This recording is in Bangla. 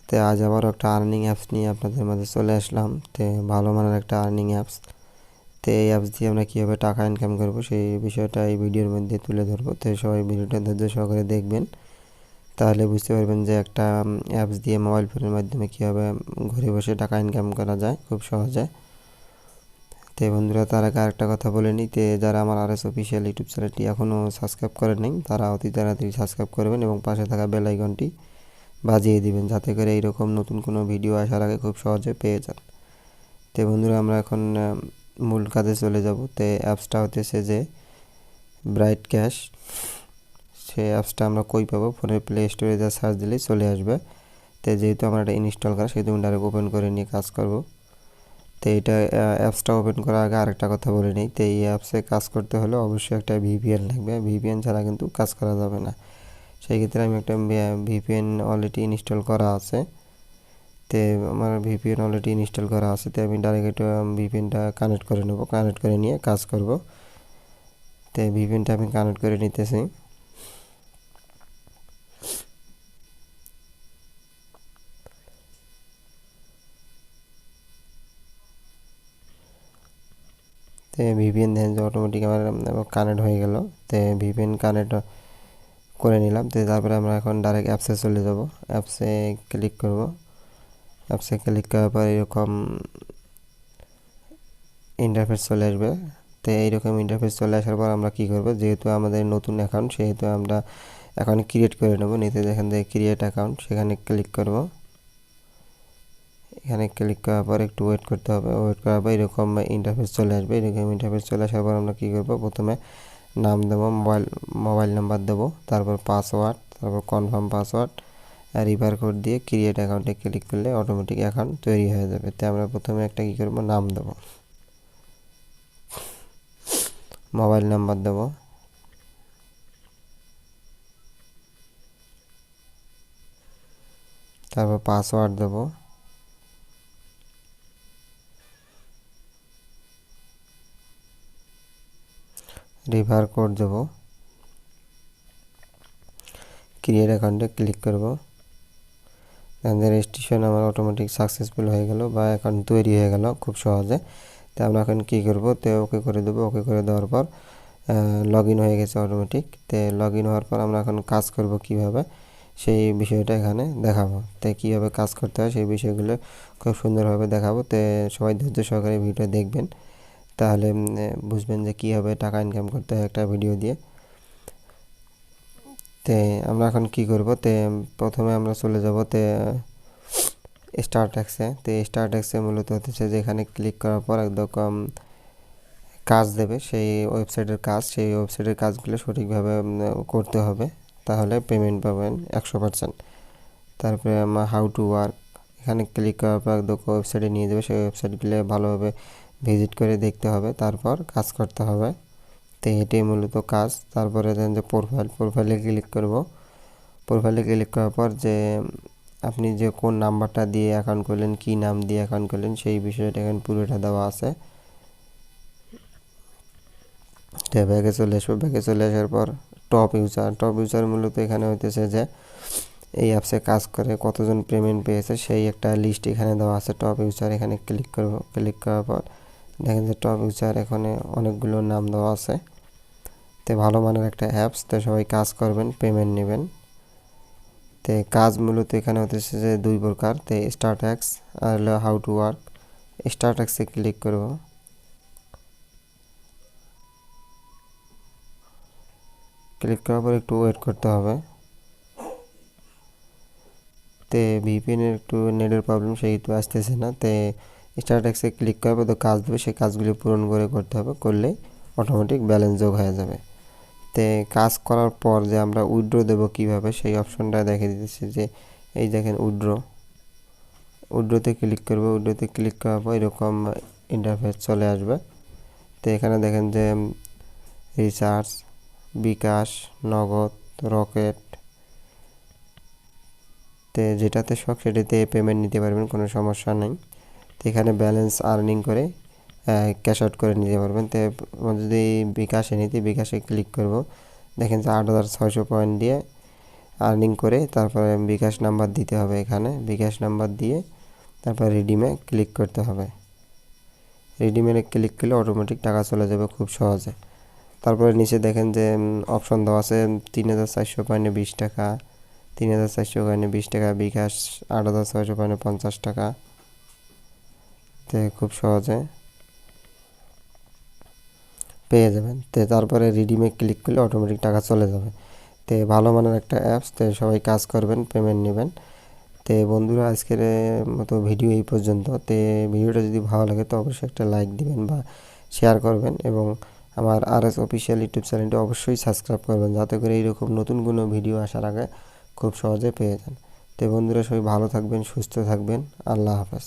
তো আজ আবার একটা আর্নিং অ্যাপস নিয়ে আপনাদের মাঝে চলে আসলাম। তো ভালো মানের একটা আর্নিং অ্যাপস। তো এই অ্যাপস দিয়ে আমরা কীভাবে টাকা ইনকাম করব সেই বিষয়টা এই ভিডিওর মধ্যে তুলে ধরবো। তো সবাই ভিডিওটা ধৈর্য সহকারে দেখবেন, তাহলে বুঝতে পারবেন যে একটা অ্যাপস দিয়ে মোবাইল ফোনের মাধ্যমে কীভাবে ঘরে বসে টাকা ইনকাম করা যায় খুব সহজে। তো বন্ধুরা, তার আগে আরেকটা কথা বলে নিই, তো যারা আমার RS অফিসিয়াল ইউটিউব চ্যানেলটি এখনও সাবস্ক্রাইব করেন নাই তারা অতি তাড়াতাড়ি সাবস্ক্রাইব করবেন এবং পাশে থাকা বেল আইকনটি বাজিয়ে দিবেন, যাতে করে এইরকম নতুন কোনো ভিডিও আসার আগে খুব সহজে পেয়ে যান। তো বন্ধুরা, আমরা এখন মূল কাজে চলে যাব। তো অ্যাপসটা হতেছে যে bkash। সেই অ্যাপসটা আমরা কই পাবো? ফোনের প্লে স্টোরে যা সার্চ দিলেই চলে আসবে। তো যেহেতু আমরা এটা ইনস্টল করা, সেহেতু আমি ডাইরেক্ট ওপেন করে নিয়ে কাজ করব। তো এটা অ্যাপসটা ওপেন করার আগে আরেকটা কথা বলে নিই, তো এই অ্যাপসে কাজ করতে হলে অবশ্যই একটা VPN লাগবে। VPN ছাড়া কিন্তু কাজ করা যাবে না। সেই ক্ষেত্রে আমি একটা VPN অলরেডি ইনস্টল করা আছে। তো আমার VPN অলরেডি ইনস্টল করা আছে, তো আমি ডাইরেক্ট এটা VPNটা কানেক্ট করে নেব। কানেক্ট করে নিয়ে কাজ করব। তো VPNটা আমি কানেক্ট করে নিতেছি। তো VPN দেখেন যে অটোমেটিক আমার কানেক্ট হয়ে গেল। তো VPN কানেক্ট করে নিলাম। তো তারপরে আমরা এখন ডাইরেক্ট অ্যাপসে চলে যাব। অ্যাপসে ক্লিক করব। অ্যাপসে ক্লিক করার পর এরকম ইন্টারফেস চলে আসবে। তো এইরকম ইন্টারফেস চলে আসার পর আমরা কি করব, যেহেতু আমাদের নতুন অ্যাকাউন্ট, সেহেতু আমরা অ্যাকাউন্ট ক্রিয়েট করে নেব। নিতে যেখান থেকে ক্রিয়েট অ্যাকাউন্ট, সেখানে ক্লিক করব। এখানে ক্লিক করার পর একটু ওয়েট করতে হবে। ওয়েট করার পর এরকম ইন্টারফেস চলে আসবে। এরকম ইন্টারফেস চলে আসার পর আমরা কী করব, প্রথমে নাম দেবো, মোবাইল নাম্বার দেবো, তারপর পাসওয়ার্ড, তারপর কনফার্ম পাসওয়ার্ড আর রিভার কোড দিয়ে ক্রিয়েট অ্যাকাউন্টে ক্লিক করলে অটোমেটিক অ্যাকাউন্ট তৈরি হয়ে যাবে। তো আমরা প্রথমে একটা কী করব, নাম দেবো, মোবাইল নাম্বার দেবো, তারপর পাসওয়ার্ড দেবো, রিভার কোড দেবো, ক্রিয়েট অ্যাকাউন্টে ক্লিক করব। রেজিস্ট্রেশন আমার অটোমেটিক সাকসেসফুল হয়ে গেল বা অ্যাকাউন্ট তৈরি হয়ে গেল খুব সহজে। তো আমরা এখন কী করব, তো ওকে করে দেবো। ওকে করে দেওয়ার পর লগ ইন হয়ে গেছে অটোমেটিক। তো লগ ইন হওয়ার পর আমরা এখন কাজ করব কিভাবে, সেই বিষয়টা এখানে দেখাবো। তো কীভাবে কাজ করতে হয় সেই বিষয়গুলো খুব সুন্দরভাবে দেখাবো। তো সবাই ধৈর্য সহকারে ভিডিও দেখবেন, তাহলে বুঝবেন যে কীভাবে টাকা ইনকাম করতে হয় একটা ভিডিও দিয়ে। তো আমরা এখন কি করব, তো প্রথমে আমরা চলে যাব তে স্টার ট্যাক্সে। তো স্টার ট্যাক্সে মূলত হচ্ছে যেখানে ক্লিক করার পর একদম কাজ দেবে, সেই ওয়েবসাইটের কাজ, সেই ওয়েবসাইটের কাজগুলো সঠিকভাবে করতে হবে, তাহলে পেমেন্ট পাবেন 100%। তারপরে আমরা হাউ টু ওয়ার্ক, এখানে ক্লিক করার পর একদম ওয়েবসাইটে নিয়ে যাবে। সেই ওয়েবসাইটগুলো ভালোভাবে ভিজিট করে দেখতে হবে, তারপর কাজ করতে হবে। তো এটাই মূলত কাজ। তারপরে দেন যে প্রোফাইলে ক্লিক করব। প্রোফাইলে ক্লিক করার পর যে আপনি যে কোন নাম্বারটা দিয়ে অ্যাকাউন্ট করলেন, কী নাম দিয়ে অ্যাকাউন্ট করলেন, সেই বিষয়টা এখানে পুরোটা দেওয়া আছে। তো ব্যাগে চলে আসবো। ব্যাগে চলে আসার পর টপ ইউজার মূলত এখানে হইতেছে যে এই অ্যাপসে কাজ করে কতজন পেমেন্ট পেয়েছে সেই একটা লিস্ট এখানে দেওয়া আছে। টপ ইউজার এখানে ক্লিক করব। ক্লিক করার পর দেখেন যে টপ ইউজার এখানে অনেকগুলো নাম দেওয়া আছে। তো ভালো মানের একটা অ্যাপস, তো সবাই কাজ করবেন, পেমেন্ট নেবেন। তো কাজ মূলত এখানে হতেছে যে দুই প্রকার, তো স্টার ট্যাক্স আর হলো হাউ টু ওয়ার্ক। স্টার ট্যাক্সে ক্লিক করব। ক্লিক করার পর একটু ওয়েট করতে হবে। তো ভিপিএনের একটু নেটের প্রবলেম, সেহেতু আসতেছে না। তো স্টার ট্যাক্সে ক্লিক করার পর তো কাজ দেবে, সেই কাজগুলি পূরণ করে করতে হবে, করলে অটোমেটিক ব্যালেন্স যোগ হয়ে যাবে। তো কাজ করার পর যে আমরা উইথড্র দেবো কীভাবে, সেই অপশনটা দেখে দিতেছি যে এই দেখেন উইথড্রোতে ক্লিক করব। উইথড্রোতে ক্লিক করার পর এরকম ইন্টারফেস চলে আসবে। তো এখানে দেখেন যে রিচার্জ, বিকাশ, নগদ, রকেট, তো যেটাতে শখ সেটাতে পেমেন্ট নিতে পারবেন, কোনো সমস্যা নেই। তো এখানে ব্যালেন্স আর্নিং করে ক্যাশ আউট করে নিতে পারবেন। তো যদি বিকাশে নিতে, বিকাশে ক্লিক করব। দেখেন যে 8,600 পয়েন্ট দিয়ে আর্নিং করে তারপরে বিকাশ নাম্বার দিতে হবে। এখানে বিকাশ নাম্বার দিয়ে তারপর রিডিমে ক্লিক করতে হবে। রিডিমে ক্লিক করলে অটোমেটিক টাকা চলে যাবে খুব সহজে। তারপরে নিচে দেখেন যে অপশন দেওয়া আছে 3,400 পয়েন্টে 20 টাকা, 3,400 পয়েন্টে 20 টাকা, বিকাশ 8,600 পয়েন্টে 50 টাকা। খুব সহজে পেয়ে যাবেন। তারপরে রিডিমে ক্লিক করলে অটোমেটিক টাকা চলে যাবে। ভালো মানের একটা অ্যাপস। সবাই কাজ করবেন, পেমেন্ট নেবেন। বন্ধুরা, আজকের মতো ভিডিও এই পর্যন্ত। ভিডিওটা যদি ভালো লাগে তো অবশ্যই একটা লাইক দিবেন বা শেয়ার করবেন, এবং আমার RS অফিসিয়াল ইউটিউব চ্যানেলটি অবশ্যই সাবস্ক্রাইব করবেন, যাতে করে এইরকম নতুন কোনো ভিডিও আসার আগে খুব সহজে পেয়ে যান। বন্ধুরা, সবাই ভালো থাকবেন, সুস্থ থাকবেন। আল্লাহ হাফেজ।